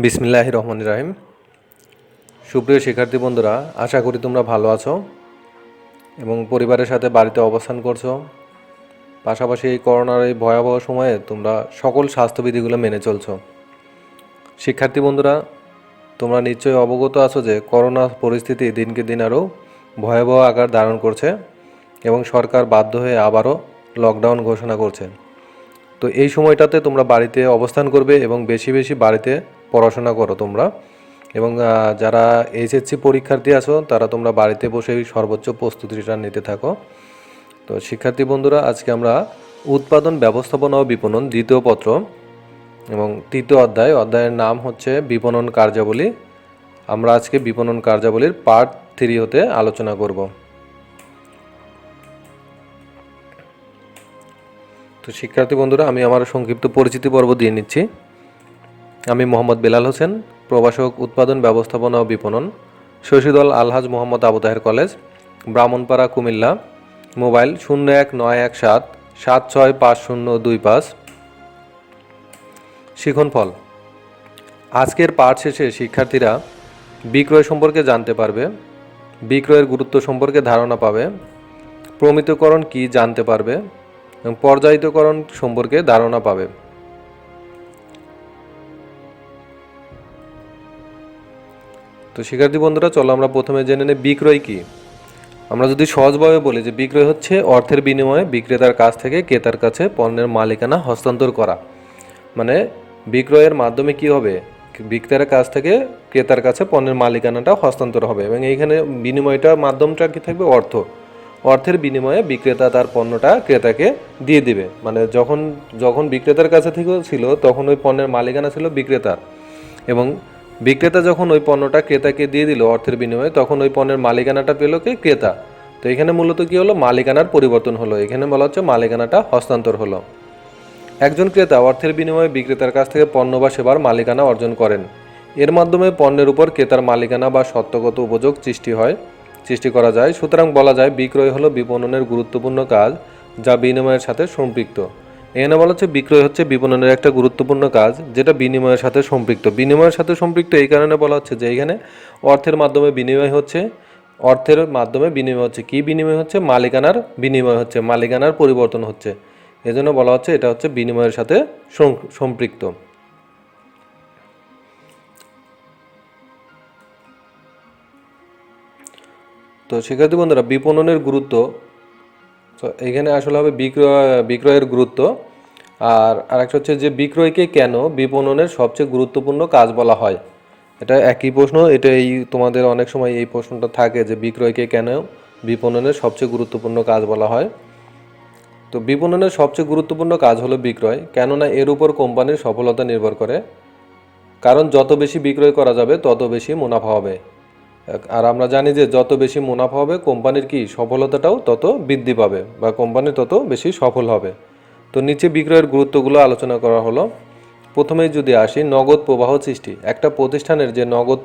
বিসমিল্লাহির রহমানির রহিম। সুপ্রিয় শিক্ষার্থী বন্ধুরা, আশা করি তোমরা ভালো আছো এবং পরিবারের সাথে বাড়িতে অবস্থান করছো। পাশাপাশি এই করোনার এই ভয়াবহ সময়ে তোমরা সকল স্বাস্থ্যবিধিগুলো মেনে চলছো। শিক্ষার্থী বন্ধুরা, তোমরা নিশ্চয়ই অবগত আছো যে করোনা পরিস্থিতি দিনকে দিন আরও ভয়াবহ আকার ধারণ করছে এবং সরকার বাধ্য হয়ে আবারও লকডাউন ঘোষণা করছে। তো এই সময়টাতে তোমরা বাড়িতে অবস্থান করবে এবং বেশি বেশি বাড়িতে পড়াশোনা করো তোমরা। এবং যারা এইচএসসি পরীক্ষার্থী আছো তারা তোমরা বাড়িতে বসেই সর্বোচ্চ প্রস্তুতিটা নিতে থাকো। তো শিক্ষার্থী বন্ধুরা, আজকে আমরা উৎপাদন ব্যবস্থাপনা ও বিপণন দ্বিতীয় পত্র এবং তৃতীয় অধ্যায়ের নাম হচ্ছে বিপণন কার্যাবলী। আমরা আজকে বিপণন কার্যাবলীর পার্ট 3 হতে আলোচনা করব। তো শিক্ষার্থী বন্ধুরা, আমি আমার সংক্ষিপ্ত পরিচিতি পর্ব দিয়ে নিচ্ছি। আমি মোহাম্মদ বেলাল হোসেন, প্রভাষক, উৎপাদন ব্যবস্থাপনা ও বিপণন, শশীদল আলহাজ মোহাম্মদ আবু তাহের কলেজ, ব্রাহ্মণপাড়া, কুমিল্লা। মোবাইল 019177650025। শিক্ষণফল: আজকের পাঠ শেষে শিক্ষার্থীরা বিক্রয় সম্পর্কে জানতে পারবে, বিক্রয়ের গুরুত্ব সম্পর্কে ধারণা পাবে, প্রমিতকরণ কি জানতে পারবে এবং পর্যায়িতকরণ সম্পর্কে ধারণা পাবে। তো শিক্ষার্থী বন্ধুরা, চলো আমরা প্রথমে জেনে নেই বিক্রয় কি। আমরা যদি সহজভাবে বলি যে বিক্রয় হচ্ছে অর্থের বিনিময়ে বিক্রেতার কাছ থেকে ক্রেতার কাছে পণ্যের মালিকানা হস্তান্তর করা। মানে বিক্রয়ের মাধ্যমে কি হবে, বিক্রেতার কাছ থেকে ক্রেতার কাছে পণ্যের মালিকানাটা হস্তান্তর হবে এবং এইখানে বিনিময়টা মাধ্যমটা কি থাকবে, অর্থের বিনিময়ে বিক্রেতা তার পণ্যটা ক্রেতাকে দিয়ে দিবে। মানে যখন বিক্রেতার কাছে থেকে ছিল তখন ওই পণ্যের মালিকানা ছিল বিক্রেতার, এবং বিক্রেতা যখন ওই পণ্যটা ক্রেতাকে দিয়ে দিল অর্থের বিনিময়ে, তখন ওই পণ্যের মালিকানাটা পেল কে, ক্রেতা। তো এখানে মূলত কি হলো, মালিকানার পরিবর্তন হলো। এখানে বলা হচ্ছে মালিকানাটা হস্তান্তর হলো। একজন ক্রেতা অর্থের বিনিময়ে বিক্রেতার কাছ থেকে পণ্য বা সেবার মালিকানা অর্জন করেন। এর মাধ্যমে পণ্যের উপর ক্রেতার মালিকানা বা সত্ত্বগত উপযোগ সৃষ্টি করা যায়। সুতরাং বলা যায় বিক্রয় হলো বিপণনের গুরুত্বপূর্ণ কাজ যা বিনিময়ের সাথে সম্পৃক্ত। এখানে বলা হচ্ছে বিক্রয় হচ্ছে বিপণনের একটা গুরুত্বপূর্ণ কাজ যেটা বিনিময়ের সাথে সম্পৃক্ত। বিনিময়ের সাথে সম্পৃক্ত এই কারণে বলা হচ্ছে যে এখানে অর্থের মাধ্যমে বিনিময় হচ্ছে। কি বিনিময় হচ্ছে, মালিকানার বিনিময় হচ্ছে, মালিকানার পরিবর্তন হচ্ছে। এজন্য বলা হচ্ছে এটা হচ্ছে বিনিময়ের সাথে সম্পৃক্ত। তো শিক্ষার্থী বন্ধুরা, বিপণনের গুরুত্ব, তো এখানে আসলে হবে বিক্রয়ের গুরুত্ব। আর আরেকটা হচ্ছে যে বিক্রয়কে কেন বিপণনের সবচেয়ে গুরুত্বপূর্ণ কাজ বলা হয়। এটা একই প্রশ্ন, তোমাদের অনেক সময় এই প্রশ্নটা থাকে যে বিক্রয়কে কেন বিপণনের সবচেয়ে গুরুত্বপূর্ণ কাজ বলা হয়। তো বিপণনের সবচেয়ে গুরুত্বপূর্ণ কাজ হলো বিক্রয়, কেননা এর উপর কোম্পানির সফলতা নির্ভর করে। কারণ যত বেশি বিক্রয় করা যাবে তত বেশি মুনাফা হবে। আর আমরা জানি যে যত বেশি মুনাফা হবে কোম্পানির কি সফলতাটাও তত বৃদ্ধি পাবে বা কোম্পানি তত বেশি সফল হবে। তো নিচে বিক্রয়ের গুরুত্বগুলো আলোচনা করা হলো। প্রথমেই যদি আসি, নগদ প্রবাহ সৃষ্টি। একটা প্রতিষ্ঠানের যে নগদ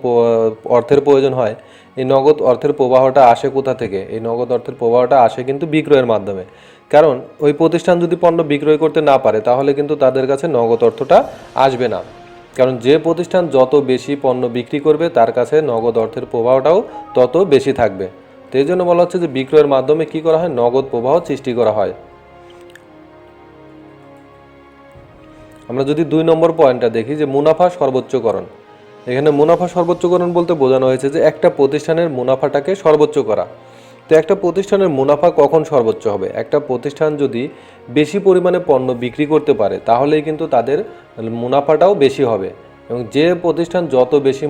অর্থের প্রয়োজন হয়, এই নগদ অর্থের প্রবাহটা আসে কোথা থেকে? এই নগদ অর্থের প্রবাহটা আসে কিন্তু বিক্রয়ের মাধ্যমে। কারণ ওই প্রতিষ্ঠান যদি পণ্য বিক্রয় করতে না পারে তাহলে কিন্তু তাদের কাছে নগদ অর্থটা আসবে না। কারণ যে প্রতিষ্ঠান যত বেশি পণ্য বিক্রি করবে তার কাছে নগদ অর্থের প্রবাহটাও তত বেশি থাকবে। তো এই জন্য বলা হচ্ছে যে বিক্রয়ের মাধ্যমে কি করা হয়, নগদ প্রবাহ সৃষ্টি করা হয়। আমরা যদি 2 নম্বর পয়েন্টটা দেখি যে মুনাফা সর্বোচ্চকরণ। এখানে মুনাফা সর্বোচ্চকরণ বলতে বোঝানো হয়েছে যে একটা প্রতিষ্ঠানের মুনাফাটাকে সর্বোচ্চ করা। তো একটা প্রতিষ্ঠানের মুনাফা কখন সর্বোচ্চ হবে? একটা প্রতিষ্ঠান যদি বেশি পরিমাণে পণ্য বিক্রি করতে পারে তাহলেই কিন্তু তাদের মুনাফাটাও বেশি হবে, এবং যে প্রতিষ্ঠান যত বেশি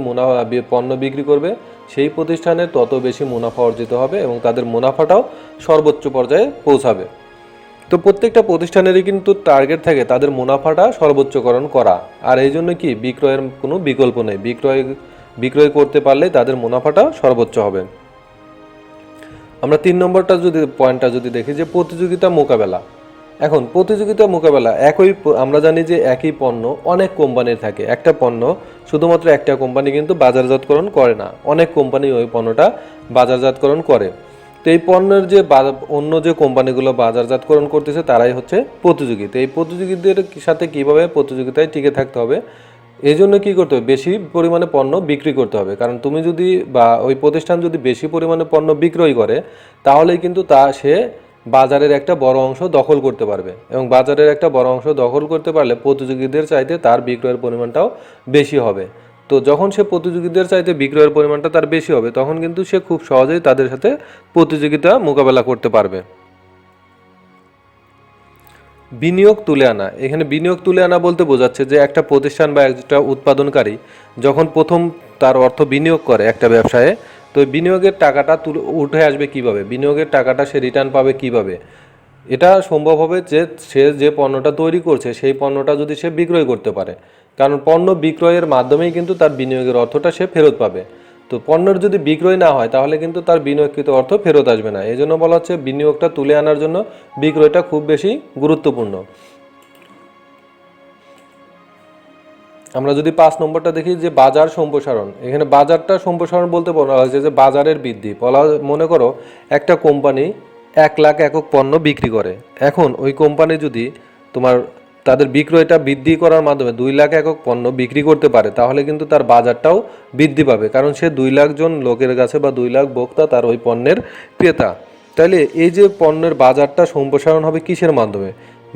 পণ্য বিক্রি করবে সেই প্রতিষ্ঠানের তত বেশি মুনাফা অর্জিত হবে এবং তাদের মুনাফাটাও সর্বোচ্চ পর্যায়ে পৌঁছাবে। তো প্রত্যেকটা প্রতিষ্ঠানেরই কিন্তু টার্গেট থাকে তাদের মুনাফাটা সর্বোচ্চকরণ করা। আর এই জন্য কি বিক্রয়ের কোনো বিকল্প নেই, বিক্রয় করতে পারলে তাদের মুনাফাটা সর্বোচ্চ হবে। আমরা 3 নম্বরটা পয়েন্টটা যদি দেখি যে প্রতিযোগিতা মোকাবেলা। এখন প্রতিযোগিতা মোকাবেলা, আমরা জানি যে একই পণ্য অনেক কোম্পানির থাকে। একটা পণ্য শুধুমাত্র একটা কোম্পানি কিন্তু বাজারজাতকরণ করে না, অনেক কোম্পানি ওই পণ্যটা বাজারজাতকরণ করে। তো এই পণ্যের যে অন্য যে কোম্পানিগুলো বাজারজাতকরণ করতেছে তারাই হচ্ছে প্রতিযোগী। তো এই প্রতিযোগীদের সাথে কীভাবে প্রতিযোগিতায় টিকে থাকতে হবে এই জন্য কী করতে হবে, বেশি পরিমাণে পণ্য বিক্রি করতে হবে। কারণ তুমি যদি বা ওই প্রতিষ্ঠান যদি বেশি পরিমাণে পণ্য বিক্রয় করে, তাহলেই কিন্তু সে বাজারের একটা বড় অংশ দখল করতে পারবে, এবং বাজারের একটা বড় অংশ দখল করতে পারলে প্রতিযোগীদের চাইতে তার বিক্রয়ের পরিমাণটাও বেশি হবে। তো যখন সে প্রতিযোগীদের চাইতে বিক্রয়ের পরিমাণটা তার বেশি হবে, তখন কিন্তু সে খুব সহজেই তাদের সাথে প্রতিযোগিতা মোকাবেলা করতে পারবে। বিনিয়োগ তুলে আনা, এখানে বিনিয়োগ তুলে আনা বলতে বোঝাচ্ছে যে একটা প্রতিষ্ঠান বা একটা উৎপাদনকারী যখন প্রথম তার অর্থ বিনিয়োগ করে একটা ব্যবসায়ে, তো বিনিয়োগের টাকাটা উঠে আসবে কিভাবে, বিনিয়োগের টাকাটা সে রিটার্ন পাবে কিভাবে। এটা সম্ভব হবে যে সে যে পণ্যটা তৈরি করছে সেই পণ্যটা যদি সে বিক্রয় করতে পারে, কারণ পণ্য বিক্রয়ের মাধ্যমেই কিন্তু তার বিনিয়োগের অর্থটা সে ফেরত পাবে। তো পণ্যের যদি বিক্রয় না হয় তাহলে কিন্তু তার বিনিয়োগকৃত অর্থ ফেরত আসবে না। এই জন্য বলা হচ্ছে বিনিয়োগটা তুলে আনার জন্য বিক্রয়টা খুব বেশি গুরুত্বপূর্ণ। আমরা যদি 5 নম্বরটা দেখি যে বাজার সম্প্রসারণ, এখানে বাজারটা সম্প্রসারণ বলতে বলা হয়েছে যে বাজারের বৃদ্ধি। মনে করো একটা কোম্পানি 1 লাখ একক পণ্য বিক্রি করে, এখন ওই কোম্পানি যদি তোমার তাদের বিক্রয়টা বৃদ্ধি করার মাধ্যমে 2 লাখ একক পণ্য বিক্রি করতে পারে, তাহলে কিন্তু তার বাজারটাও বৃদ্ধি পাবে, কারণ সে 2 লাখ জন লোকের কাছে বা 2 লাখ ভোক্তা তার ওই পণ্যের ক্রেতা। তাহলে এই যে পণ্যের বাজারটা সম্প্রসারণ হবে কিসের মাধ্যমে,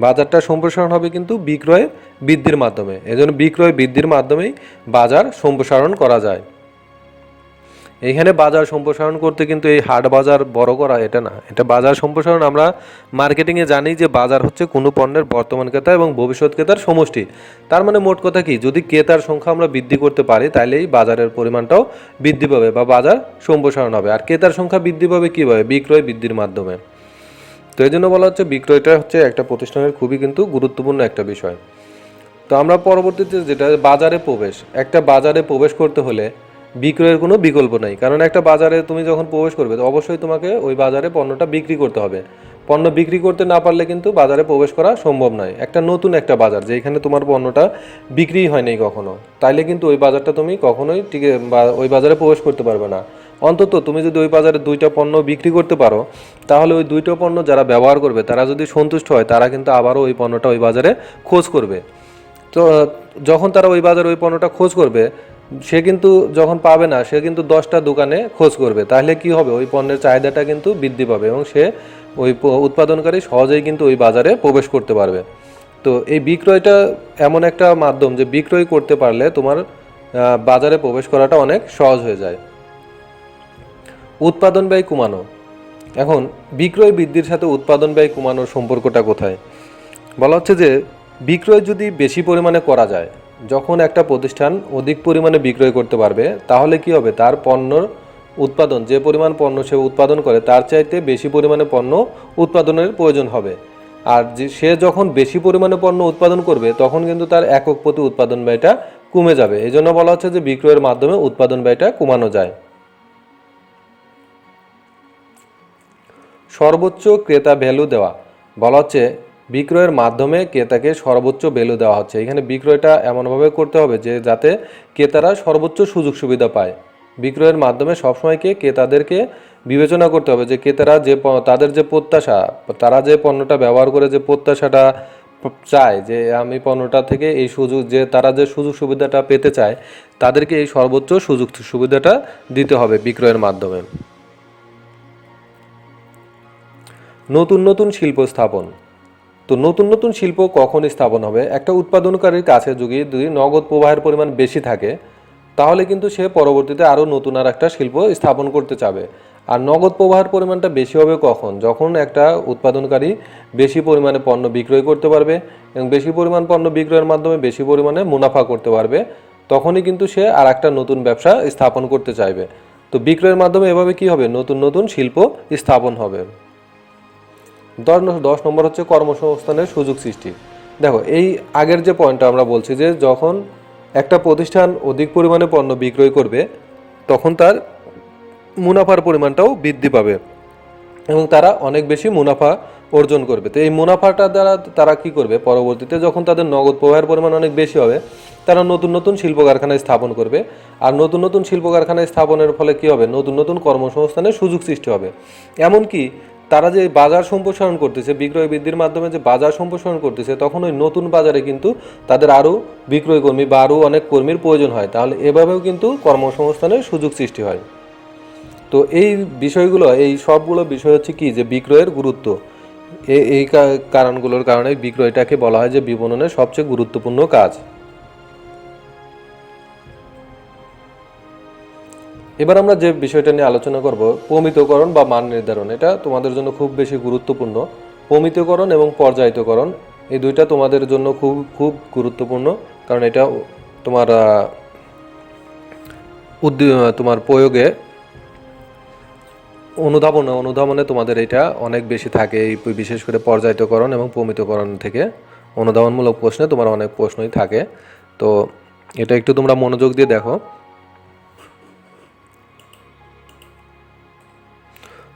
বাজারটা সম্প্রসারণ হবে কিন্তু বিক্রয় বৃদ্ধির মাধ্যমে। এজন্য বিক্রয় বৃদ্ধির মাধ্যমেই বাজার সম্প্রসারণ করা যায়। এইখানে বাজার সম্প্রসারণ করতে কিন্তু এই হাট বাজার বড় করা এটা না, এটা বাজার সম্প্রসারণ। আমরা মার্কেটিংয়ে জানি যে বাজার হচ্ছে কোনো পণ্যের বর্তমান ক্রেতা এবং ভবিষ্যৎ ক্রেতার সমষ্টি। তার মানে মোট কথা কি, যদি ক্রেতার সংখ্যা আমরা বৃদ্ধি করতে পারি তাহলেই বাজারের পরিমাণটাও বৃদ্ধি পাবে বা বাজার সম্প্রসারণ হবে। আর ক্রেতার সংখ্যা বৃদ্ধি পাবে কীভাবে, বিক্রয় বৃদ্ধির মাধ্যমে। তো এই জন্য বলা হচ্ছে বিক্রয়টা হচ্ছে একটা প্রতিষ্ঠানের খুবই কিন্তু গুরুত্বপূর্ণ একটা বিষয়। তো আমরা পরবর্তীতে যেটা বাজারে প্রবেশ, একটা বাজারে প্রবেশ করতে হলে বিক্রয়ের কোনো বিকল্প নেই, কারণ একটা বাজারে তুমি যখন প্রবেশ করবে তো অবশ্যই তোমাকে ওই বাজারে পণ্যটা বিক্রি করতে হবে। পণ্য বিক্রি করতে না পারলে কিন্তু বাজারে প্রবেশ করা সম্ভব নয়। একটা নতুন একটা বাজার যেখানে তোমার পণ্যটা বিক্রি হয়নি কখনো, তাইলে কিন্তু ওই বাজারটা তুমি কখনোই টিকে বা ওই বাজারে প্রবেশ করতে পারবে না। অন্তত তুমি যদি ওই বাজারে 2টা পণ্য বিক্রি করতে পারো, তাহলে ওই 2টো পণ্য যারা ব্যবহার করবে তারা যদি সন্তুষ্ট হয়, তারা কিন্তু আবারও ওই পণ্যটা ওই বাজারে খোঁজ করবে। তো যখন তারা ওই বাজারে ওই পণ্যটা খোঁজ করবে, সে কিন্তু যখন পাবে না, সে কিন্তু 10টা দোকানে খোঁজ করবে। তাহলে কি হবে, ওই পণ্যের চাহিদাটা কিন্তু বৃদ্ধি পাবে এবং সে ওই উৎপাদনকারী সহজেই কিন্তু ওই বাজারে প্রবেশ করতে পারবে। তো এই বিক্রয়টা এমন একটা মাধ্যম যে বিক্রয় করতে পারলে তোমার বাজারে প্রবেশ করাটা অনেক সহজ হয়ে যায়। উৎপাদন ব্যয় কমানো, এখন বিক্রয় বৃদ্ধির সাথে উৎপাদন ব্যয় কমানোর সম্পর্কটা কোথায়, বলা হচ্ছে যে বিক্রয় যদি বেশি পরিমাণে করা যায়, যখন একটা প্রতিষ্ঠান অধিক পরিমাণে বিক্রয় করতে পারবে, তাহলে কি হবে, তার পণ্যর উৎপাদন, যে পরিমাণ পণ্য সে উৎপাদন করে তার চাইতে বেশি পরিমাণে পণ্য উৎপাদনের প্রয়োজন হবে। আর সে যখন বেশি পরিমাণে পণ্য উৎপাদন করবে তখন কিন্তু তার একক প্রতি উৎপাদন ব্যয়টা কমে যাবে। এই জন্য বলা হচ্ছে যে বিক্রয়ের মাধ্যমে উৎপাদন ব্যয়টা কমানো যায়। সর্বোচ্চ ক্রেতা ভ্যালু দেওয়া, বলা হচ্ছে বিক্রয়ের মাধ্যমে ক্রেতাকে সর্বোচ্চ ভ্যালু দেওয়া হচ্ছে। এখানে বিক্রয়টা এমনভাবে করতে হবে যে যাতে ক্রেতারা সর্বোচ্চ সুযোগ সুবিধা পায়। বিক্রয়ের মাধ্যমে সবসময়কে ক্রেতাদেরকে বিবেচনা করতে হবে যে ক্রেতারা যে তাদের যে প্রত্যাশা, তারা যে পণ্যটা ব্যবহার করে যে প্রত্যাশাটা চায় যে আমি পণ্যটা থেকে এই সুযোগ, যে তারা যে সুযোগ সুবিধাটা পেতে চায়, তাদেরকে এই সর্বোচ্চ সুযোগ সুবিধাটা দিতে হবে বিক্রয়ের মাধ্যমে। নতুন নতুন শিল্প স্থাপন, তো নতুন নতুন শিল্প কখন স্থাপন হবে, একটা উৎপাদনকারীর কাছে যদি নগদ প্রবাহের পরিমাণ বেশি থাকে তাহলে কিন্তু সে পরবর্তীতে আরও নতুন আর একটা শিল্প স্থাপন করতে চাবে। আর নগদ প্রবাহের পরিমাণটা বেশি হবে কখন, যখন একটা উৎপাদনকারী বেশি পরিমাণে পণ্য বিক্রয় করতে পারবে এবং বেশি পরিমাণ পণ্য বিক্রয়ের মাধ্যমে বেশি পরিমাণে মুনাফা করতে পারবে, তখনই কিন্তু সে আর একটা নতুন ব্যবসা স্থাপন করতে চাইবে। তো বিক্রয়ের মাধ্যমে এভাবে কি হবে, নতুন নতুন শিল্প স্থাপন হবে। 10 নম্বর হচ্ছে কর্মসংস্থানের সুযোগ সৃষ্টি। দেখো এই আগের যে পয়েন্টটা আমরা বলছি যে যখন একটা প্রতিষ্ঠান অধিক পরিমাণে পণ্য বিক্রয় করবে তখন তার মুনাফার পরিমাণটাও বৃদ্ধি পাবে এবং তারা অনেক বেশি মুনাফা অর্জন করবে। তো এই মুনাফাটা দ্বারা তারা কি করবে, পরবর্তীতে যখন তাদের নগদ প্রবাহের পরিমাণ অনেক বেশি হবে, তারা নতুন নতুন শিল্প কারখানা স্থাপন করবে। আর নতুন নতুন শিল্প কারখানা স্থাপনের ফলে কি হবে, নতুন নতুন কর্মসংস্থানের সুযোগ সৃষ্টি হবে। এমনকি তারা যে বাজার সম্প্রসারণ করতেছে, বিক্রয় বৃদ্ধির মাধ্যমে যে বাজার সম্প্রসারণ করতেছে, তখন ওই নতুন বাজারে কিন্তু তাদের আরও বিক্রয় কর্মী বা আরও অনেক কর্মীর প্রয়োজন হয়। তাহলে এভাবেও কিন্তু কর্মসংস্থানের সুযোগ সৃষ্টি হয়। তো এই বিষয়গুলো, এই সবগুলো বিষয় হচ্ছে কি, যে বিক্রয়ের গুরুত্ব। এই কারণগুলোর কারণে বিক্রয়টাকে বলা হয় যে বিপণনের সবচেয়ে গুরুত্বপূর্ণ কাজ। এবার আমরা যে বিষয়টা নিয়ে আলোচনা করব, প্রমিতকরণ বা মান নির্ধারণ। এটা তোমাদের জন্য খুব বেশি গুরুত্বপূর্ণ। প্রমিতকরণ এবং পর্যায়িতকরণ এই দুইটা তোমাদের জন্য খুব খুব গুরুত্বপূর্ণ, কারণ এটা তোমার তোমার প্রয়োগে অনুধাবনে তোমাদের এটা অনেক বেশি থাকে। এই বিশেষ করে পর্যায়িতকরণ এবং প্রমিতকরণ থেকে অনুধাবনমূলক প্রশ্নে তোমার অনেক প্রশ্নই থাকে। তো এটা একটু তোমরা মনোযোগ দিয়ে দেখো।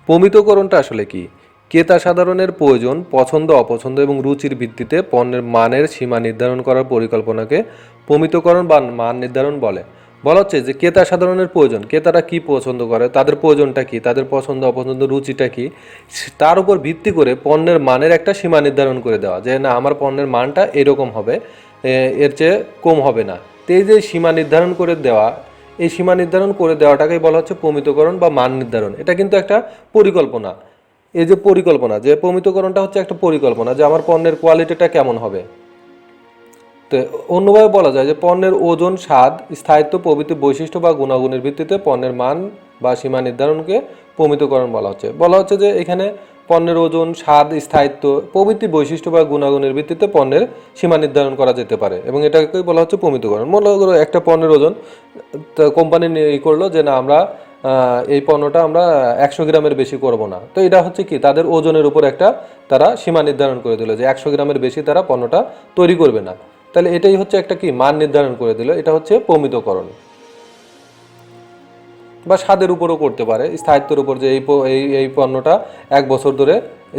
প্রমিতকরণটা আসলে কি? ক্রেতা সাধারণের প্রয়োজন, পছন্দ অপছন্দ এবং রুচির ভিত্তিতে পণ্যের মানের সীমা নির্ধারণ করার পরিকল্পনাকে প্রমিতকরণ বা মান নির্ধারণ বলে। বলা হচ্ছে যে ক্রেতা সাধারণের প্রয়োজন, ক্রেতারা কি পছন্দ করে, তাদের প্রয়োজনটা কি, তাদের পছন্দ অপছন্দ রুচিটা কি, তার উপর ভিত্তি করে পণ্যের মানের একটা সীমা নির্ধারণ করে দেওয়া, যে না আমার পণ্যের মানটা এরকম হবে, এর চেয়ে কম হবে না। তো এই যে সীমা নির্ধারণ করে দেওয়া, এই সীমা নির্ধারণ করে দেওয়াটাকেই বলা হচ্ছে প্রমিতকরণ বা মান নির্ধারণ। এটা কিন্তু একটা পরিকল্পনা। এই যে পরিকল্পনা, যে প্রমিতকরণটা হচ্ছে একটা পরিকল্পনা যে আমার পণ্যের কোয়ালিটিটা কেমন হবে। তো অন্যভাবে বলা যায় যে পণ্যের ওজন, স্বাদ, স্থায়িত্ব প্রভৃতি বৈশিষ্ট্য বা গুণাগুণের ভিত্তিতে পণ্যের মান বা সীমা নির্ধারণকে প্রমিতকরণ বলা হচ্ছে যে এখানে পণ্যের ওজন, স্বাদ, স্থায়িত্ব প্রভৃতি বৈশিষ্ট্য বা গুণাগুণের ভিত্তিতে পণ্যের সীমা নির্ধারণ করা যেতে পারে, এবং এটাকে বলা হচ্ছে প্রমিতকরণ। মনে করো একটা পণ্যের ওজন, কোম্পানি করলো যে না আমরা এই পণ্যটা আমরা 100 গ্রামের বেশি করব না। তো এটা হচ্ছে কি, তাদের ওজনের উপর একটা তারা সীমা নির্ধারণ করে দিল যে 100 গ্রামের বেশি তারা পণ্যটা তৈরি করবে না। তাহলে এটাই হচ্ছে একটা কি, মান নির্ধারণ করে দিল। এটা হচ্ছে প্রমিতকরণ। বা স্বাদের উপরও করতে পারে, স্থায়িত্বের উপর, যে এই পণ্যটা 1 বছর ধরে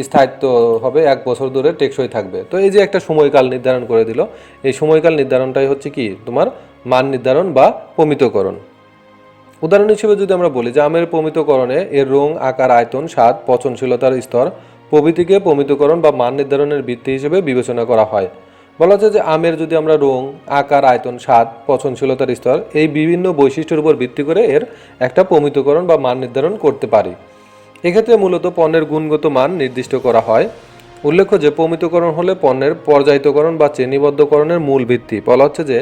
স্থায়িত্ব হবে, 1 বছর ধরে টেকসই থাকবে। তো এই যে একটা সময়কাল নির্ধারণ করে দিল, এই সময়কাল নির্ধারণটাই হচ্ছে কি তোমার মান নির্ধারণ বা প্রমিতকরণ। উদাহরণ হিসেবে যদি আমরা বলি যে আমের প্রমিতকরণে এর রং, আকার, আয়তন, স্বাদ, পচনশীলতার স্তর প্রভৃতিকে প্রমিতকরণ বা মান নির্ধারণের ভিত্তি হিসেবে বিবেচনা করা হয়। বলা হচ্ছে যে আমের যদি আমরা রং, আকার, আয়তন, স্বাদ, পচনশীলতার স্তর এই বিভিন্ন বৈশিষ্ট্যের উপর ভিত্তি করে এর একটা প্রমিতকরণ বা মান নির্ধারণ করতে পারি। এক্ষেত্রে মূলত পণ্যের গুণগত মান নির্দিষ্ট করা হয়। উল্লেখ্য যে প্রমিতকরণ হলে পণ্যের পর্যায়িতকরণ বা শ্রেণীবদ্ধকরণের মূল ভিত্তি। বলা হচ্ছে যে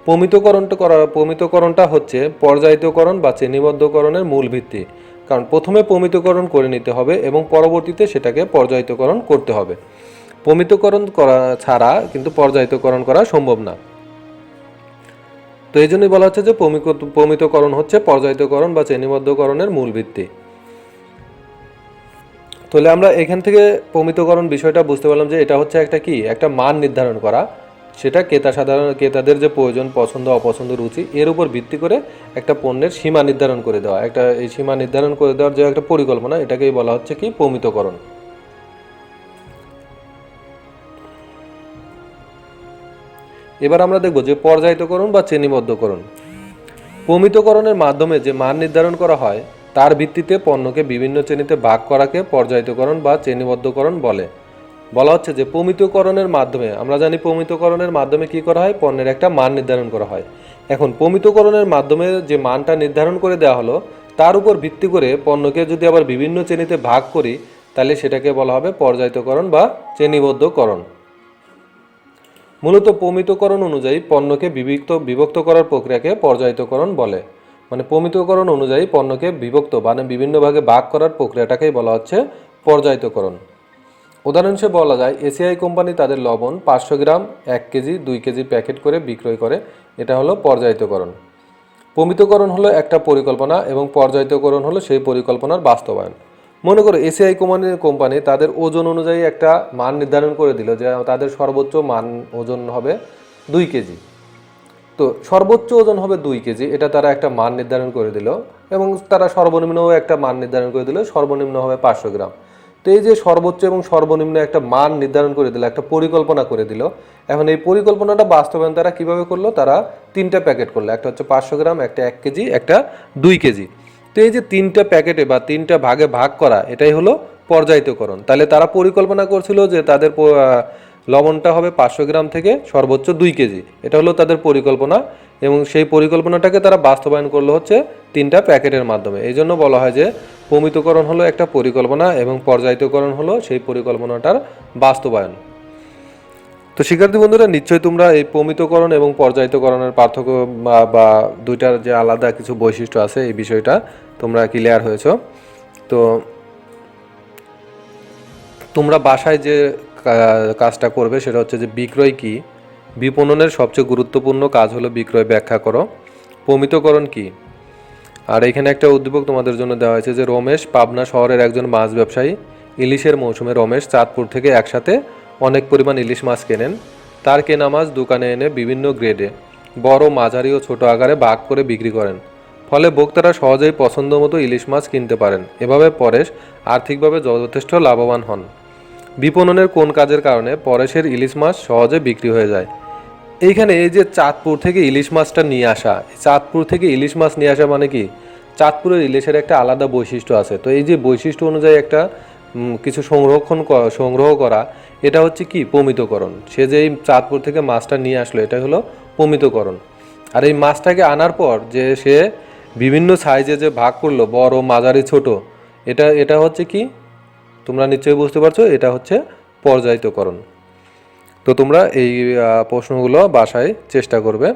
প্রমিতকরণটা হচ্ছে পর্যায়িতকরণ বা শ্রেণীবদ্ধকরণের মূল ভিত্তি। কারণ প্রথমে প্রমিতকরণ করে নিতে হবে এবং পরবর্তীতে সেটাকে পর্যায়িতকরণ করতে হবে। প্রমিতকরণ করা ছাড়া কিন্তু পর্যায়িতকরণ করা সম্ভব না। তো এই জন্যই বলা হচ্ছে যে প্রমিতকরণ হচ্ছে পর্যায়িতকরণ বা শ্রেণীবদ্ধকরণের মূল ভিত্তি। তাহলে আমরা এখান থেকে প্রমিতকরণ বিষয়টা বুঝতে পারলাম যে এটা হচ্ছে একটা কি, একটা মান নির্ধারণ করা, সেটা ক্রেতাদের যে প্রয়োজন, পছন্দ অপছন্দ, রুচি এর উপর ভিত্তি করে একটা পণ্যের সীমা নির্ধারণ করে দেওয়া, এই সীমা নির্ধারণ করে দেওয়ার যে একটা পরিকল্পনা, এটাকেই বলা হচ্ছে কি প্রমিতকরণ। এবার আমরা দেখব যে পর্যায়িতকরণ বা শ্রেণীবদ্ধকরণ। প্রমিতকরণের মাধ্যমে যে মান নির্ধারণ করা হয় তার ভিত্তিতে পণ্যকে বিভিন্ন শ্রেণীতে ভাগ করাকে পর্যায়িতকরণ বা শ্রেণীবদ্ধকরণ বলে। বলা হচ্ছে যে প্রমিতকরণের মাধ্যমে, আমরা জানি প্রমিতকরণের মাধ্যমে কি করা হয়, পণ্যের একটা মান নির্ধারণ করা হয়। এখন প্রমিতকরণের মাধ্যমে যে মানটা নির্ধারণ করে দেওয়া হলো, তার উপর ভিত্তি করে পণ্যকে যদি আবার বিভিন্ন শ্রেণীতে ভাগ করি, তাহলে সেটাকে বলা হবে পর্যায়িতকরণ বা শ্রেণীবদ্ধকরণ। মূলত প্রমিতকরণ অনুযায়ী পণ্যকে বিভক্ত করার প্রক্রিয়াকে পর্যায়িতকরণ বলে। মানে প্রমিতকরণ অনুযায়ী পণ্যকে মানে বিভিন্ন ভাগে ভাগ করার প্রক্রিয়াটাকেই বলা হচ্ছে পর্যায়িতকরণ। উদাহরণ হিসেবে বলা যায় এসিআই কোম্পানি তাদের লবণ 500 গ্রাম, 1 কেজি, 2 কেজি প্যাকেট করে বিক্রয় করে। এটা হলো পর্যায়িতকরণ। প্রমিতকরণ হলো একটা পরিকল্পনা এবং পর্যায়িতকরণ হলো সেই পরিকল্পনার বাস্তবায়ন। মনে করো এসিআই কোম্পানি তাদের ওজন অনুযায়ী একটা মান নির্ধারণ করে দিল যে তাদের সর্বোচ্চ মান ওজন হবে 2 কেজি। তো সর্বোচ্চ ওজন হবে 2 কেজি, এটা তারা একটা মান নির্ধারণ করে দিল, এবং তারা সর্বনিম্নও একটা মান নির্ধারণ করে দিল, সর্বনিম্ন হবে 500 গ্রাম। তো এই যে সর্বোচ্চ এবং সর্বনিম্ন একটা মান নির্ধারণ করে দিল, একটা পরিকল্পনা করে দিল। এখন এই পরিকল্পনাটা বাস্তবায়ন তারা কিভাবে করলো, তারা 3টা প্যাকেট করলো, একটা হচ্ছে 500 গ্রাম, একটা 1 কেজি, একটা 2 কেজি। তো এই যে 3টা প্যাকেটে বা 3টা ভাগে ভাগ করা, এটাই হলো পর্যায়িতকরণ। তাহলে তারা পরিকল্পনা করছিল যে তাদের লবণটা হবে 500 গ্রাম থেকে সর্বোচ্চ 2 কেজি, এটা হলো তাদের পরিকল্পনা। এবং সেই পরিকল্পনাটাকে তারা বাস্তবায়ন করলো হচ্ছে 3টা প্যাকেটের মাধ্যমে। এই জন্য বলা হয় যে প্রমিতকরণ হলো একটা পরিকল্পনা এবং পর্যায়িতকরণ হলো সেই পরিকল্পনাটার বাস্তবায়ন। তো শিক্ষার্থী বন্ধুরা, নিশ্চয়ই তোমরা এই প্রমিতকরণ এবং পর্যায়িতকরণের পার্থক্য বা দুইটার যে আলাদা কিছু বৈশিষ্ট্য আছে এই বিষয়টা তোমরা ক্লিয়ার হয়েছ। তো তোমরা বাসায় যে কাজটা করবে সেটা হচ্ছে যে বিক্রয় কি, বিপণনের সবচেয়ে গুরুত্বপূর্ণ কাজ হলো বিক্রয় ব্যাখ্যা করো, প্রমিতকরণ কি। আর এখানে একটা উদ্দীপক তোমাদের জন্য দেওয়া হয়েছে যে রমেশ পাবনা শহরের একজন মাছ ব্যবসায়ী। ইলিশের মৌসুমে রমেশ চাঁদপুর থেকে একসাথে অনেক পরিমাণ ইলিশ মাছ কেনেন। তার কেনা মাছ দোকানে এনে বিভিন্ন গ্রেডে বড়, মাঝারি ও ছোট আকারে ভাগ করে বিক্রি করেন। ফলে ভোক্তারা সহজেই পছন্দ মতো ইলিশ মাছ কিনতে পারেন। এভাবে পরেশ আর্থিকভাবে যথেষ্ট লাভবান হন। বিপণনের কোন কাজের কারণে পরেশের ইলিশ মাছ সহজে বিক্রি হয়ে যায়? এইখানে এই যে চাঁদপুর থেকে ইলিশ মাছটা নিয়ে আসা, চাঁদপুর থেকে ইলিশ মাছ নিয়ে আসা মানে কি, চাঁদপুরের ইলিশের একটা আলাদা বৈশিষ্ট্য আছে। তো এই যে বৈশিষ্ট্য অনুযায়ী একটা কিছু সংগ্রহ করা, এটা হচ্ছে কি প্রমিতকরণ। সে যে এই চাঁদপুর থেকে মাছটা নিয়ে আসলো, এটা হলো প্রমিতকরণ। আর এই মাছটাকে আনার পর যে সে বিভিন্ন সাইজে যে ভাগ করলো, বড়, মাঝারি, ছোট, এটা হচ্ছে কি, তোমরা নিশ্চয়ই বুঝতে পারছো, এটা হচ্ছে পর্যায়িতকরণ। তো তোমরা এই প্রশ্নগুলো বাসায় চেষ্টা করবে।